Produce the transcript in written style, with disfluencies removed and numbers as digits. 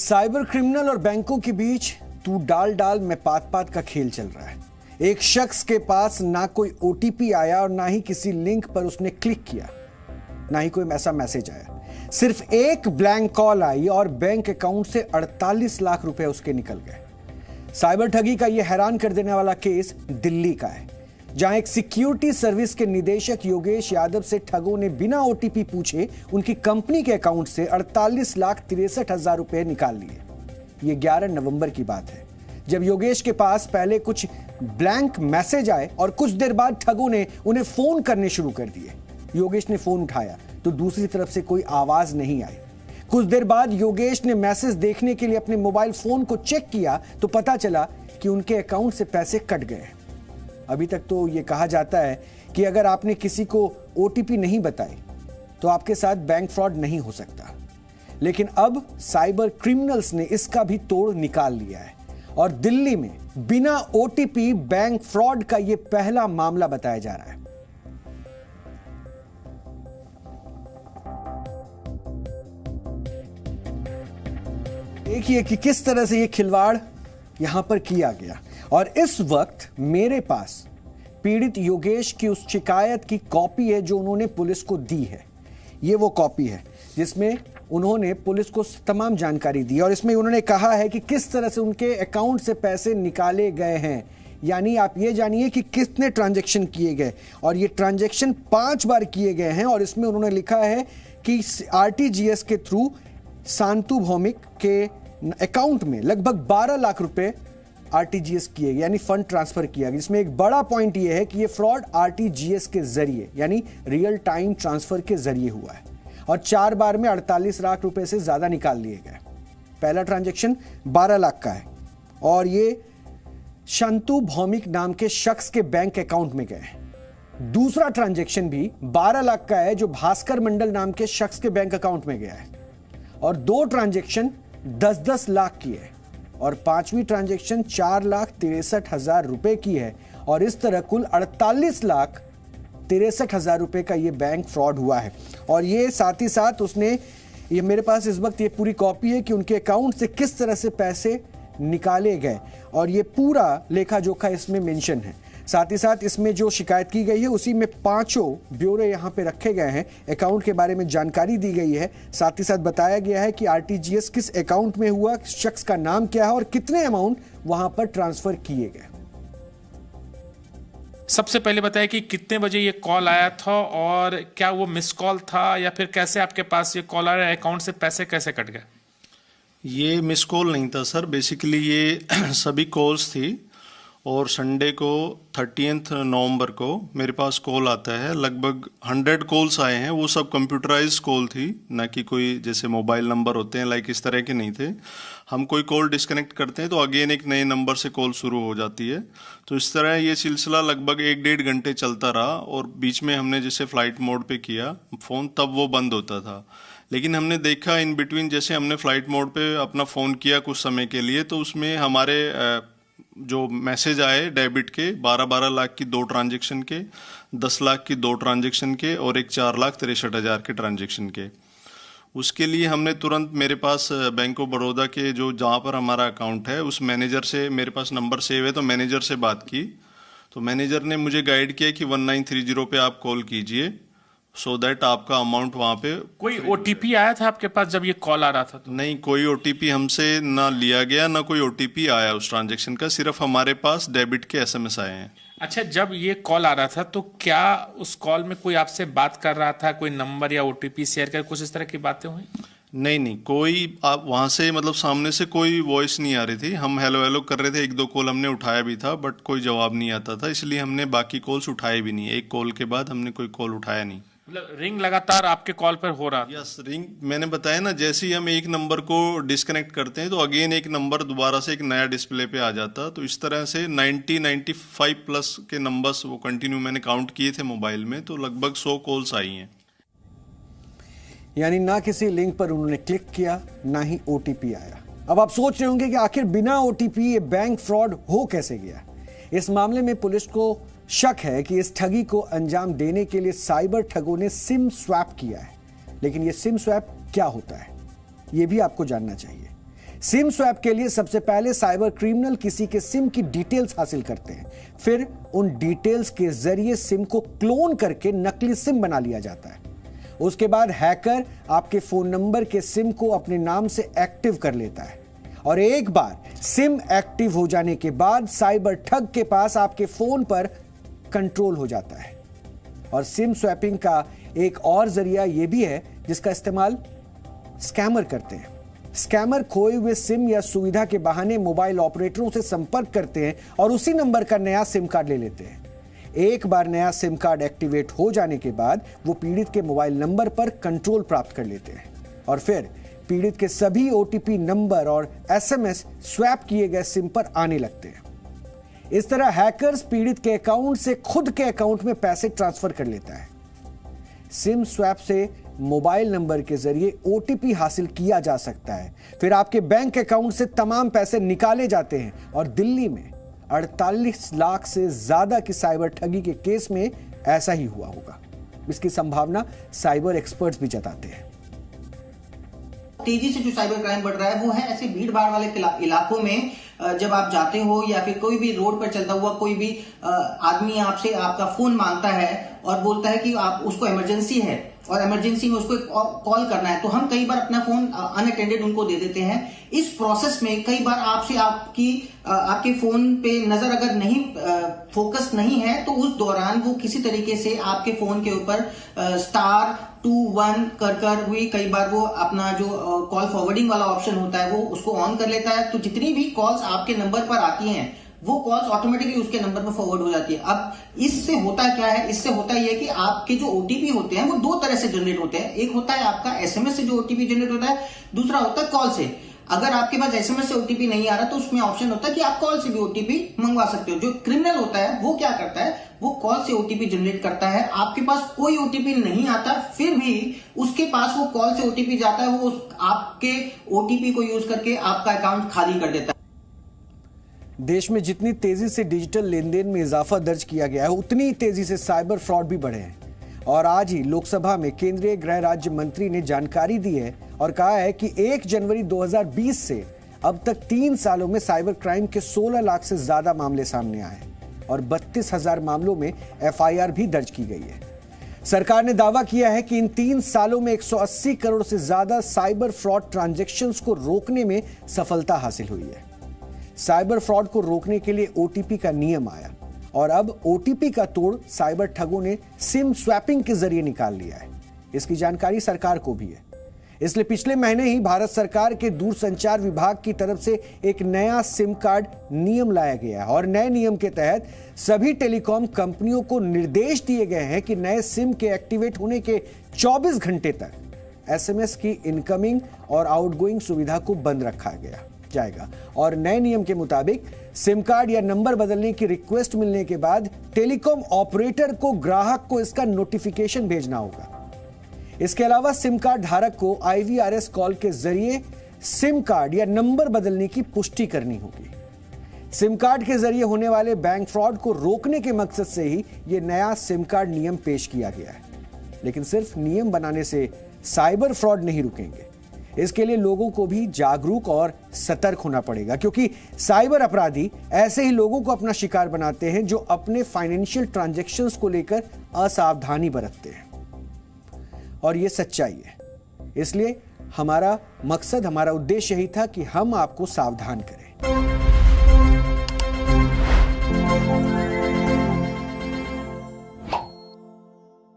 Cyber criminal और बैंकों के बीच तू डाल डाल में पात पात का खेल चल रहा है। एक शख्स के पास ना कोई ओटीपी आया और ना ही किसी लिंक पर उसने क्लिक किया, ना ही कोई ऐसा मैसेज आया। सिर्फ एक ब्लैंक कॉल आई और बैंक अकाउंट से 48 लाख रुपए उसके निकल गए। साइबर ठगी का यह हैरान कर देने वाला केस दिल्ली का है, जहां एक सिक्योरिटी सर्विस के निदेशक योगेश यादव से ठगों ने बिना ओटीपी पूछे उनकी कंपनी के अकाउंट से 48,63,000 रुपए निकाल लिए। यह 11 नवंबर की बात है, जब योगेश के पास पहले कुछ ब्लैंक मैसेज आए और कुछ देर बाद ठगों ने उन्हें फोन करने शुरू कर दिए। योगेश ने फोन उठाया तो दूसरी तरफ से कोई आवाज नहीं आई। कुछ देर बाद योगेश ने मैसेज देखने के लिए अपने मोबाइल फोन को चेक किया तो पता चला कि उनके अकाउंट से पैसे कट गए। अभी तक तो यह कहा जाता है कि अगर आपने किसी को ओटीपी नहीं बताई तो आपके साथ बैंक फ्रॉड नहीं हो सकता, लेकिन अब साइबर क्रिमिनल्स ने इसका भी तोड़ निकाल लिया है और दिल्ली में बिना ओटीपी बैंक फ्रॉड का यह पहला मामला बताया जा रहा है। देखिए कि किस तरह से यह खिलवाड़ यहां पर किया गया। और इस वक्त मेरे पास पीड़ित योगेश की उस शिकायत की कॉपी है जो उन्होंने पुलिस को दी है। ये वो कॉपी है जिसमें उन्होंने पुलिस को तमाम जानकारी दी और इसमें उन्होंने कहा है कि किस तरह से उनके अकाउंट से पैसे निकाले गए हैं। यानी आप ये जानिए कि कितने ट्रांजैक्शन किए गए, और ये ट्रांजैक्शन 5 बार किए गए हैं। और इसमें उन्होंने लिखा है कि आरटीजीएस के थ्रू शांतु भौमिक के अकाउंट में लगभग 12 लाख रुपए आरटीजीएस किए गए, यानी फंड ट्रांसफर किया गया। इसमें एक बड़ा पॉइंट यह है कि यह फ्रॉड आरटीजीएस के जरिए यानी रियल टाइम ट्रांसफर के जरिए हुआ है और 4 बार में 48 लाख रुपए से ज्यादा निकाल लिए गए। पहला ट्रांजैक्शन 12 लाख का है और ये शांतु भौमिक नाम के शख्स के बैंक अकाउंट में गए। दूसरा ट्रांजैक्शन भी 12 लाख का है जो भास्कर मंडल नाम के शख्स के बैंक अकाउंट में गया है और 2 ट्रांजैक्शन 10-10 लाख की है और 5वीं ट्रांजैक्शन 4,63,000 रुपए की है। और इस तरह कुल 48,63,000 रुपए का ये बैंक फ्रॉड हुआ है। और ये साथ ही साथ उसने, ये मेरे पास इस वक्त ये पूरी कॉपी है कि उनके अकाउंट से किस तरह से पैसे निकाले गए और ये पूरा लेखा जोखा इसमें मेंशन है। साथ ही साथ इसमें जो शिकायत की गई है उसी में 5 ब्यौरे यहां पे रखे गए हैं, अकाउंट के बारे में जानकारी दी गई है। साथ ही साथ बताया गया है कि आरटीजीएस किस अकाउंट में हुआ, शख्स का नाम क्या है और कितने अमाउंट वहां पर ट्रांसफर किए गए। सबसे पहले बताया कि कितने बजे ये कॉल आया था और क्या वो मिस कॉल था या फिर कैसे आपके पास ये कॉल आया, अकाउंट से पैसे कैसे कट गए? ये मिस कॉल नहीं था सर, बेसिकली ये सभी कॉल्स थी और संडे को 30 नवंबर को मेरे पास कॉल आता है। लगभग 100 कॉल्स आए हैं, वो सब कंप्यूटराइज कॉल थी, ना कि कोई जैसे मोबाइल नंबर होते हैं लाइक इस तरह के नहीं थे। हम कोई कॉल डिस्कनेक्ट करते हैं तो अगेन एक नए नंबर से कॉल शुरू हो जाती है। तो इस तरह ये सिलसिला लगभग 1-1.5 घंटे चलता रहा और बीच में हमने जैसे फ्लाइट मोड पे किया फ़ोन तब वो बंद होता था। लेकिन हमने देखा इन बिटवीन जैसे हमने फ्लाइट मोड पे अपना फ़ोन किया कुछ समय के लिए तो उसमें हमारे जो मैसेज आए डेबिट के 12-12 लाख की 2 ट्रांजैक्शन के, 10 लाख की 2 ट्रांजैक्शन के और एक 4,63,000 के ट्रांजैक्शन के। उसके लिए हमने तुरंत मेरे पास बैंक ऑफ बड़ौदा के जो जहाँ पर हमारा अकाउंट है उस मैनेजर से, मेरे पास नंबर सेव है तो मैनेजर से बात की। तो मैनेजर ने मुझे गाइड किया कि 1930 पे आप कॉल कीजिए सो दैट आपका अमाउंट वहाँ पे। कोई ओटीपी आया था आपके पास जब ये कॉल आ रहा था? तो नहीं, कोई ओटीपी हमसे ना लिया गया ना कोई ओटीपी आया उस ट्रांजैक्शन का, सिर्फ हमारे पास डेबिट के एसएमएस आए हैं। अच्छा, जब ये कॉल आ रहा था तो क्या उस कॉल में कोई आपसे बात कर रहा था, कोई नंबर या ओटीपी शेयर कर, कुछ इस तरह की बातें हुई? नहीं, कोई आप वहाँ से मतलब सामने से कोई वॉइस नहीं आ रही थी। हम हेलो हेलो कर रहे थे, 1-2 कॉल हमने उठाया भी था बट कोई जवाब नहीं आता था, इसलिए हमने बाकी कॉल्स उठाए भी नहीं। एक कॉल के बाद हमने कोई कॉल उठाया नहीं। मतलब रिंग लगातार आपके कॉल पर हो रहा था? यस, रिंग मैंने बताया ना, जैसे ही हम एक नंबर को डिस्कनेक्ट करते हैं तो अगेन एक नंबर दोबारा से एक नया डिस्प्ले पे आ जाता। तो इस तरह से 90-95 प्लस के नंबर्स वो कंटिन्यू मैंने काउंट किए थे मोबाइल में, तो लगभग 100 कॉल्स आई हैं। यानी ना किसी लिंक पर उन्होंने क्लिक किया ना ही ओटीपी आया। अब आप सोच रहे होंगे कि आखिर बिना ओटीपी ये बैंक फ्रॉड हो कैसे गया। इस मामले में पुलिस को शक है कि इस ठगी को अंजाम देने के लिए साइबर ठगों ने सिम स्वैप किया है। लेकिन यह सिम स्वैप क्या होता है, यह भी आपको जानना चाहिए। सिम स्वैप के लिए सबसे पहले साइबर क्रिमिनल किसी के सिम की डिटेल्स हासिल करते हैं, फिर उन डिटेल्स के जरिए सिम को क्लोन करके नकली सिम बना लिया जाता है। उसके बाद हैकर आपके फोन नंबर के सिम को अपने नाम से एक्टिव कर लेता है और एक बार सिम एक्टिव हो जाने के बाद साइबर ठग के पास आपके फोन पर कंट्रोल हो जाता है। और सिम स्वैपिंग का एक और जरिया यह भी है जिसका इस्तेमाल स्कैमर करते हैं। स्कैमर खोए हुए सिम या सुविधा के बहाने मोबाइल ऑपरेटरों से संपर्क करते हैं और उसी नंबर का नया सिम कार्ड ले लेते हैं। एक बार नया सिम कार्ड एक्टिवेट हो जाने के बाद वो पीड़ित के मोबाइल नंबर पर कंट्रोल प्राप्त कर लेते हैं और फिर पीड़ित के सभी ओटीपी नंबर और एसएमएस स्वैप किए गए सिम पर आने लगते हैं। इस तरह हैकर्स पीड़ित के अकाउंट से खुद के अकाउंट में पैसे ट्रांसफर कर लेता है। सिम स्वैप से मोबाइल नंबर के जरिए ओटीपी हासिल किया जा सकता है, फिर आपके बैंक अकाउंट से तमाम पैसे निकाले जाते हैं और दिल्ली में 48 लाख से ज्यादा की साइबर ठगी के केस में ऐसा ही हुआ होगा। इसकी संभावना साइबर एक्सपर्ट्स भी जताते हैं। तेजी से जो साइबर क्राइम बढ़ रहा है वो है ऐसे भीड़ भाड़ वाले इलाकों में जब आप जाते हो या फिर कोई भी रोड पर चलता हुआ कोई भी आदमी आपसे आपका फोन मांगता है और बोलता है कि आप उसको इमरजेंसी है और इमरजेंसी में उसको कॉल करना है, तो हम कई बार अपना फोन अनअटेंडेड उनको दे देते हैं। इस प्रोसेस में कई बार आपसे आपके फोन पे नजर अगर नहीं फोकस नहीं है तो उस दौरान वो किसी तरीके से आपके फोन के ऊपर *21 कर हुई कई बार वो अपना जो कॉल फॉरवर्डिंग वाला ऑप्शन होता है वो उसको ऑन कर लेता है, तो जितनी भी कॉल्स आपके नंबर पर आती हैं वो कॉल्स ऑटोमेटिकली उसके नंबर पर फॉरवर्ड हो जाती है। अब इससे होता क्या है, इससे होता यह है कि आपके जो ओटीपी होते हैं वो दो तरह से जनरेट होते हैं। एक होता है आपका एसएमएस से जो ओटीपी जनरेट होता है, दूसरा होता है कॉल से। अगर आपके पास एसएमएस से ओटीपी नहीं आ रहा तो उसमें ऑप्शन होता है कि आप कॉल से भी ओटीपी मंगवा सकते हो। जो क्रिमिनल होता है वो क्या करता है, वो कॉल से ओटीपी जनरेट करता है। आपके पास कोई ओटीपी नहीं आता, फिर भी उसके पास वो कॉल से ओटीपी जाता है, वो आपके ओटीपी को यूज करके आपका अकाउंट खाली कर देता है। देश में जितनी तेजी से डिजिटल लेन देन में इजाफा दर्ज किया गया है उतनी ही तेजी से साइबर फ्रॉड भी बढ़े हैं। और आज ही लोकसभा में केंद्रीय गृह राज्य मंत्री ने जानकारी दी है और कहा है कि 1 जनवरी 2020 से अब तक 3 सालों में साइबर क्राइम के 16 लाख से ज्यादा मामले सामने आए और 32,000 मामलों में एफआईआर भी दर्ज की गई है। सरकार ने दावा किया है कि इन 3 सालों में 180 करोड़ से ज्यादा साइबर फ्रॉड ट्रांजैक्शंस को रोकने में सफलता हासिल हुई है। साइबर फ्रॉड को रोकने के लिए ओटीपी का नियम आया और अब ओटीपी का तोड़ साइबर ठगों ने सिम स्वैपिंग के जरिए निकाल लिया है। इसकी जानकारी सरकार को भी है, इसलिए पिछले महीने ही भारत सरकार के दूरसंचार विभाग की तरफ से एक नया सिम कार्ड नियम लाया गया है और नए नियम के तहत सभी टेलीकॉम कंपनियों को निर्देश दिए गए हैं कि नए सिम के एक्टिवेट होने के 24 घंटे तक एसएमएस की इनकमिंग और आउटगोइंग सुविधा को बंद रखा जाएगा और नए नियम के मुताबिक सिम कार्ड या नंबर बदलने की रिक्वेस्ट मिलने के बाद टेलीकॉम ऑपरेटर को ग्राहक को इसका नोटिफिकेशन भेजना होगा। इसके अलावा सिम कार्ड धारक को IVRS कॉल के जरिए सिम कार्ड या नंबर बदलने की पुष्टि करनी होगी। सिम कार्ड के जरिए होने वाले बैंक फ्रॉड को रोकने के मकसद से ही यह नया सिम कार्ड नियम पेश किया गया है, लेकिन सिर्फ नियम बनाने से साइबर फ्रॉड नहीं रुकेंगे। इसके लिए लोगों को भी जागरूक और सतर्क होना पड़ेगा, क्योंकि साइबर अपराधी ऐसे ही लोगों को अपना शिकार बनाते हैं जो अपने फाइनेंशियल ट्रांजैक्शंस को लेकर असावधानी बरतते हैं और ये सच्चाई है। इसलिए हमारा मकसद, हमारा उद्देश्य यही था कि हम आपको सावधान करें।